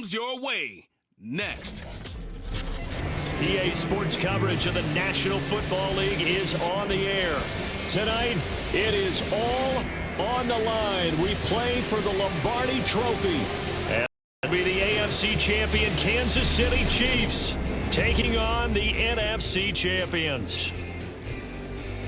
comes your way next. EA Sports coverage of the National Football League is on the air. Tonight, it is all on the line. We play for the Lombardi Trophy. And it'll be the AFC champion Kansas City Chiefs taking on the NFC champions.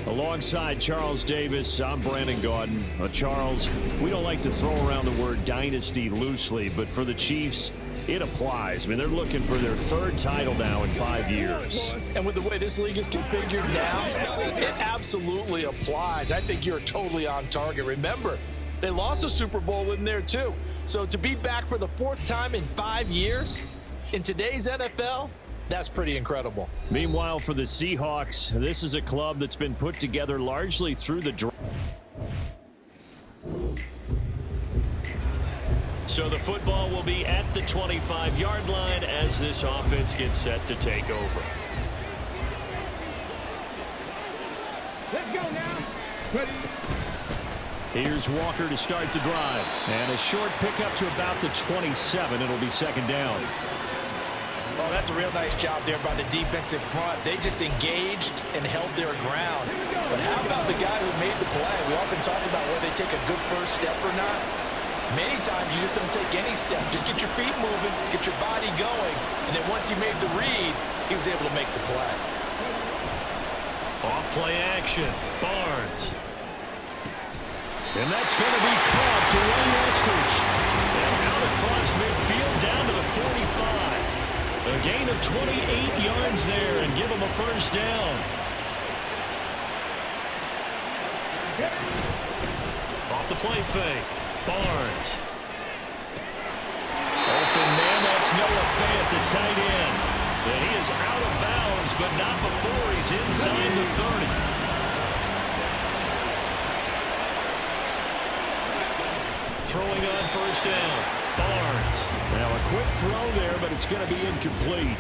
Alongside Charles Davis, I'm Brandon Gaudin. Charles, we don't like to throw around the word dynasty loosely, but for the Chiefs, it applies. I mean, they're looking for their third title now in 5 years. And with the way this league is configured now, it absolutely applies. I think you're totally on target. Remember, they lost a Super Bowl in there too. So to be back for the 4th time in 5 years in today's NFL, that's pretty incredible. Meanwhile, for the Seahawks, this is a club that's been put together largely through the draft. So the football will be at the 25-yard line as this offense gets set to take over. Let's go now. Ready. Here's Walker to start the drive. And a short pickup to about the 27. It'll be second down. Oh, that's a real nice job there by the defensive front. They just engaged and held their ground. But how about the guy who made the play? We often talk about whether they take a good first step or not. Many times you just don't take any step. Just get your feet moving, get your body going, and then once he made the read, he was able to make the play. Off play action, Barnes. And that's going to be caught. Dwayne Eskridge. And out across midfield down to the 45. A gain of 28 yards there and give him a first down. Off the play fake. Barnes. Open man, that's Noah Fant, the tight end. And he is out of bounds, but not before he's inside the 30. Throwing on first down. Barnes. Now a quick throw there, but it's going to be incomplete.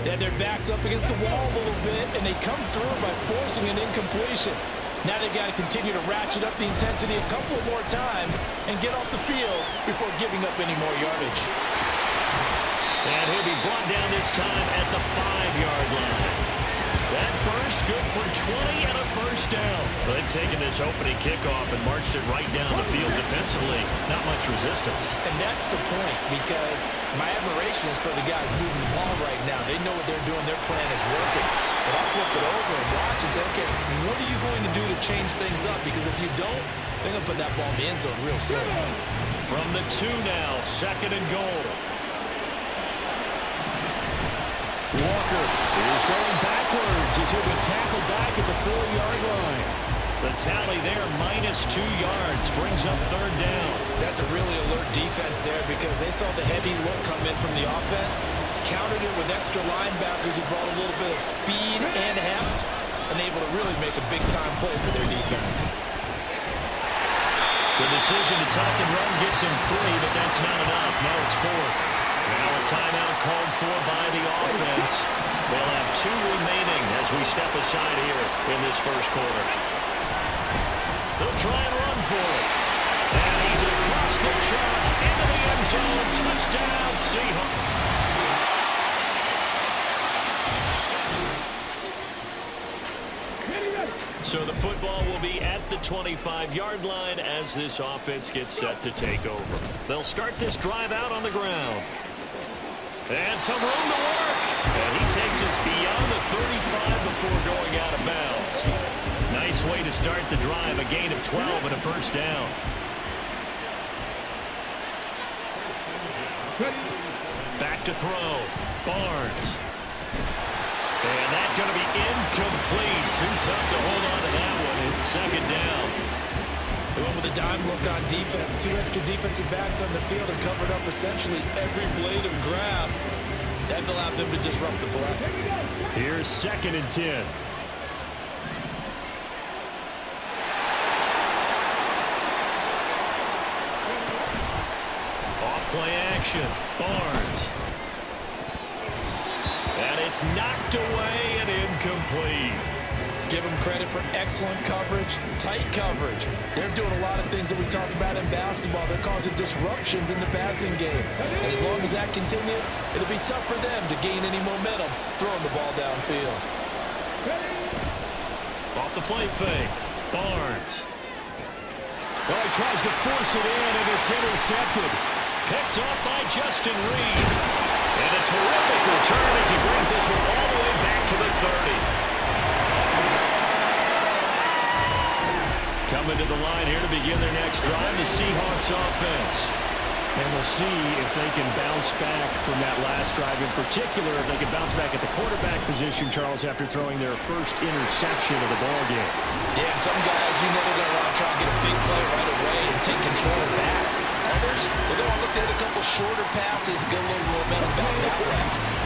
And their back's up against the wall a little bit, and they come through by forcing an incompletion. Now they've got to continue to ratchet up the intensity a couple more times and get off the field before giving up any more yardage. And he'll be brought down this time at the 5-yard line. That burst good for 20 and a first down. They've taken this opening kickoff and marched it right down the field defensively. Not much resistance. And that's the point, because my admiration is for the guys moving the ball right now. They know what they're doing. Their plan is working. But I'll flip it over and watch and say, okay, what are you going to do to change things up? Because if you don't, they're going to put that ball in the end zone real soon. From the 2 now, second and goal. Walker is going backwards as he'll be tackled back at the 4-yard line. The tally there, -2 yards, brings up third down. That's a really alert defense there because they saw the heavy look come in from the offense, countered it with extra linebackers who brought a little bit of speed and heft, and able to really make a big-time play for their defense. The decision to tuck and run gets him 3, but that's not enough. Now it's 4th. Now a timeout called for by the offense. They'll have 2 remaining as we step aside here in this first quarter. They'll try and run for it. And he's across the chalk into the end zone. Touchdown, Seahawks. So the football will be at the 25-yard line as this offense gets set to take over. They'll start this drive out on the ground. And some room to work. And he takes us beyond the 35 before going out of bounds. Nice way to start the drive. A gain of 12 and a first down. Back to throw. Barnes. And that's going to be incomplete. Too tough to hold on to that one. It's second down. They went with a dime look on defense. 2 extra defensive backs on the field and covered up essentially every blade of grass. That allowed them to disrupt the play. Here's second and 10. Off play action. Barnes. And it's knocked away and incomplete. Give them credit for excellent coverage, tight coverage. They're doing a lot of things that we talked about in basketball. They're causing disruptions in the passing game. And as long as that continues, it'll be tough for them to gain any momentum throwing the ball downfield. Off the play fake, Barnes. Well, he tries to force it in, and it's intercepted. Picked off by Justin Reed. And a terrific return as he brings this one all the way back to the 30. Coming to the line here to begin their next drive, the Seahawks offense. And we'll see if they can bounce back from that last drive. In particular, if they can bounce back at the quarterback position, Charles, after throwing their first interception of the ballgame. Yeah, and some guys, you know they're going to want to try and get a big play right away and take control back. Others, they're going to look to hit a couple shorter passes, get a little momentum back that way.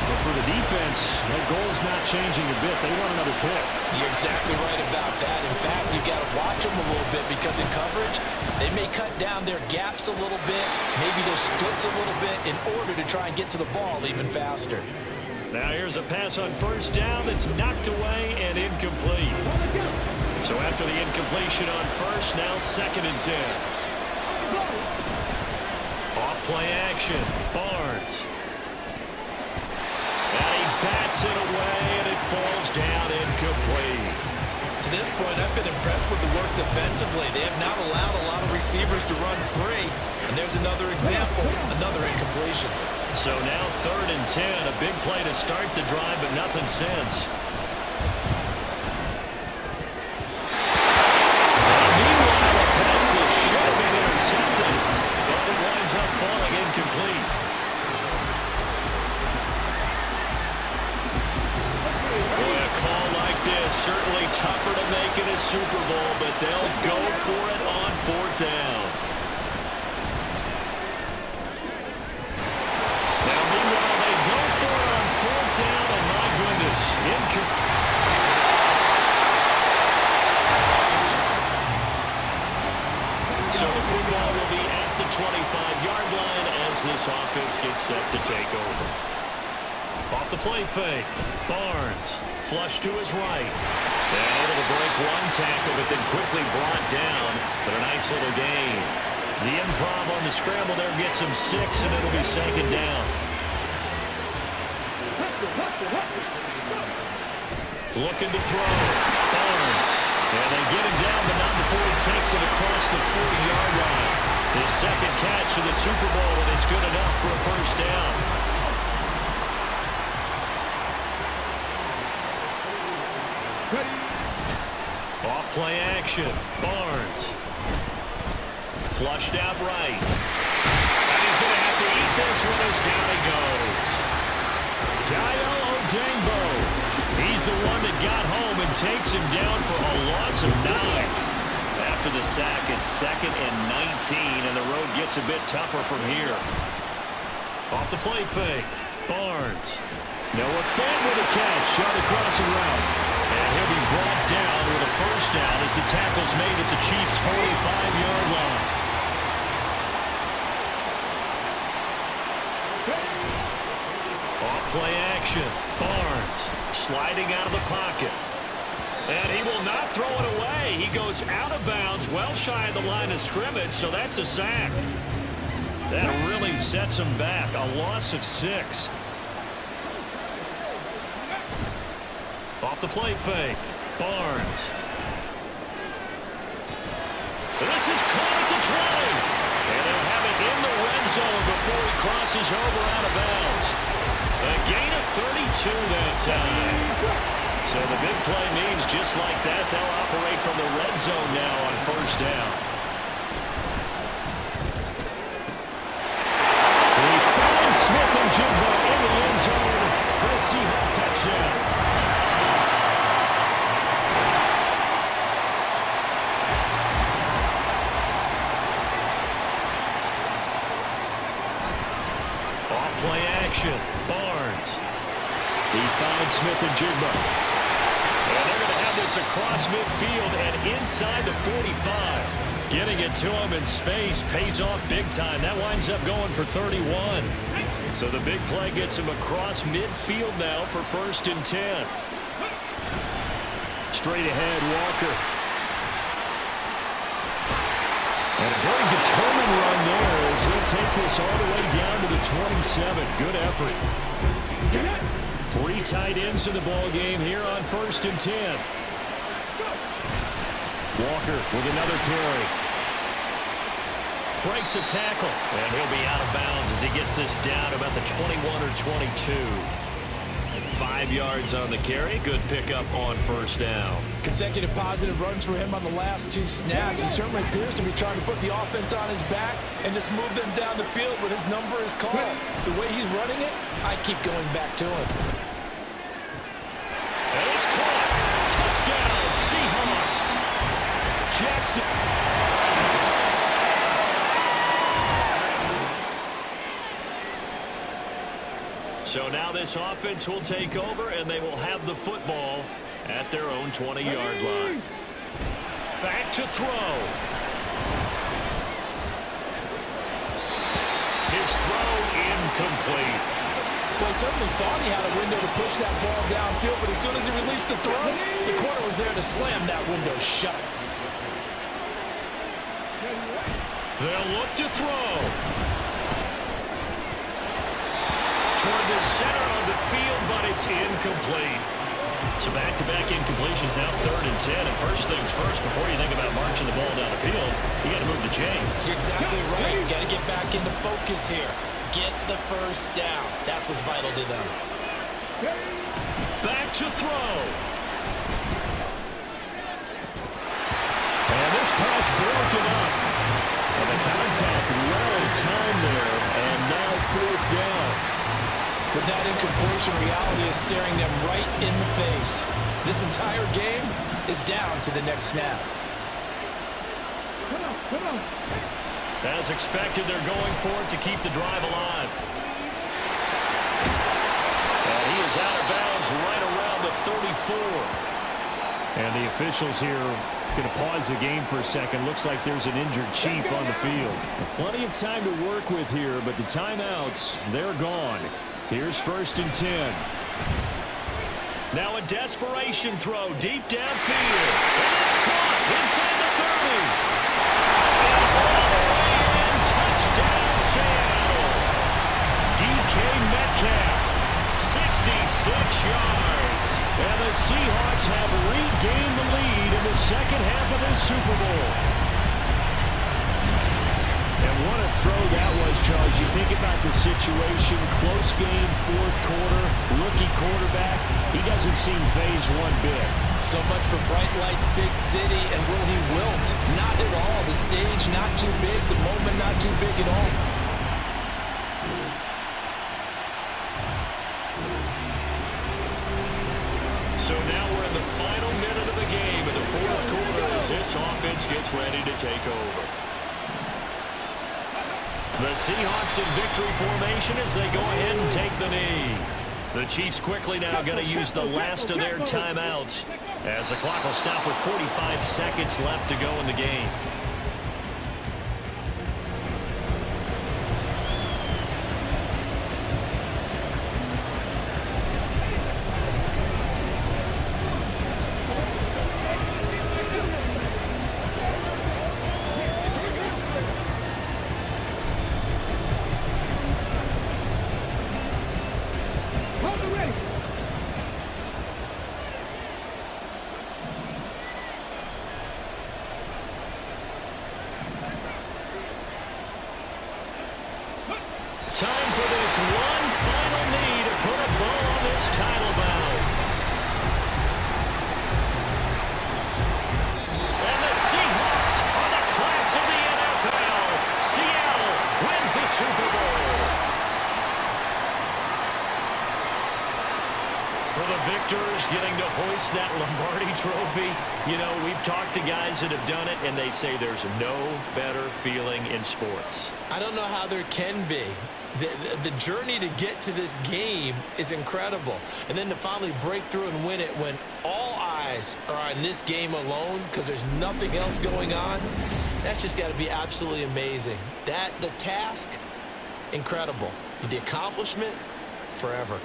But for the defense, their goal's not changing a bit. They want another pick. You're exactly right about that. In fact, you've got to watch them a little bit because in coverage, they may cut down their gaps a little bit, maybe their splits a little bit in order to try and get to the ball even faster. Now here's a pass on first down that's knocked away and incomplete. So after the incompletion on first, now 2nd and 10. Off play action, Barnes. And he bats it away, and it falls down incomplete. To this point, I've been impressed with the work defensively. They have not allowed a lot of receivers to run free. And there's another example, another incompletion. So now 3rd and 10, a big play to start the drive, but nothing since. Meanwhile, a pass that should have been intercepted, but it winds up falling incomplete. Boy, a call like this, certainly tougher to make in a Super Bowl, but they'll go for it on 4th down. Now, meanwhile, they go for it on 4th down, and my goodness, so the football will be at the 25-yard line as this offense gets set to take over. Off the play fake, Barnes, flush to his right. And able to break one tackle, but then quickly brought down. But a nice little gain. The improv on the scramble there gets him 6, and it'll be 2nd down. Looking to throw, Barnes. And they get him down, but not before he takes it across the 40-yard line. His 2nd catch of the Super Bowl, and it's good enough for a 1st down. Off play action, Barnes. Flushed out right. And he's going to have to eat this one as down he goes. Dio Odengbo. He's the one that got home and takes him down for a loss of 9. After the sack, it's 2nd and 19, and the road gets a bit tougher from here. Off the play fake, Barnes. Noah Fant with a catch on the crossing route. And he'll be brought down with a 1st down as the tackle's made at the Chiefs' 45-yard line. Off play action, Barnes sliding out of the pocket. And he will not throw it away. He goes out of bounds, well shy of the line of scrimmage, so that's a sack. That really sets him back, a loss of 6. Off the play fake, Barnes. This is caught at the 20. And they'll have it in the red zone before he crosses over out of bounds. A gain of 32 that time. So the big play means just like that, they'll operate from the red zone now on 1st down. He finds Smith and Jigba in the end zone for a Seahawks touchdown. Play action, Barnes. He finds Smith and Jigba. And they're going to have this across midfield and inside the 45. Getting it to him in space pays off big time. That winds up going for 31. So the big play gets him across midfield now for 1st and 10. Straight ahead, Walker. And a very determined run there as he'll take this all the way down to the 27. Good effort. 3 tight ends in the ball game here on 1st and 10. Walker with another carry. Breaks a tackle. And he'll be out of bounds as he gets this down about the 21 or 22. 5 yards on the carry. Good pickup on 1st down. Consecutive positive runs for him on the last 2 snaps. He certainly appears to be trying to put the offense on his back and just move them down the field when his number is called. The way he's running it, I keep going back to him. And it's caught. Touchdown, Seahawks. Jackson. So now this offense will take over, and they will have the football at their own 20-yard line. Back to throw. His throw incomplete. Well, he certainly thought he had a window to push that ball downfield, but as soon as he released the throw, the corner was there to slam that window shut. They'll look to throw. Toward the center of the field, but it's incomplete. So back-to-back incompletions, now 3rd and 10. And first things first, before you think about marching the ball down the field, you got to move the chains. You're exactly right. You got to get back into focus here. Get the first down. That's what's vital to them. Back to throw. And this pass broken up. And the contact well timed there, and now 4th down. But that incompletion reality is staring them right in the face. This entire game is down to the next snap. Come on. As expected, they're going for it to keep the drive alive. And he is out of bounds right around the 34. And the officials here going to pause the game for a second. Looks like there's an injured Chief on the field. Plenty of time to work with here, but the timeouts, they're gone. Here's 1st and 10. Now a desperation throw deep downfield. And it's caught inside the 30. And all the way in, touchdown Seattle. DK Metcalf, 66 yards. And the Seahawks have regained the lead in the second half of this Super Bowl. And what a throw that was, Charles. You think about the situation, close game, 4th quarter, rookie quarterback. He doesn't seem phased one bit. So much for bright lights, big city, and will he wilt? Not at all. The stage not too big, the moment not too big at all. So now we're in the final minute of the game in the 4th quarter as this offense gets ready to take over. The Seahawks in victory formation as they go ahead and take the knee. The Chiefs quickly now going to use the last of their timeouts as the clock will stop with 45 seconds left to go in the game. Time for this one final knee to put a bow on this title bout. And the Seahawks are the class of the NFL. Seattle wins the Super Bowl. For the victors getting to hoist that Lombardi trophy, you know, we've talked to guys that have done it, and they say there's no better feeling in sports. I don't know how there can be. The journey to get to this game is incredible. And then to finally break through and win it when all eyes are on this game alone because there's nothing else going on, that's just got to be absolutely amazing. The task, incredible. But the accomplishment, forever.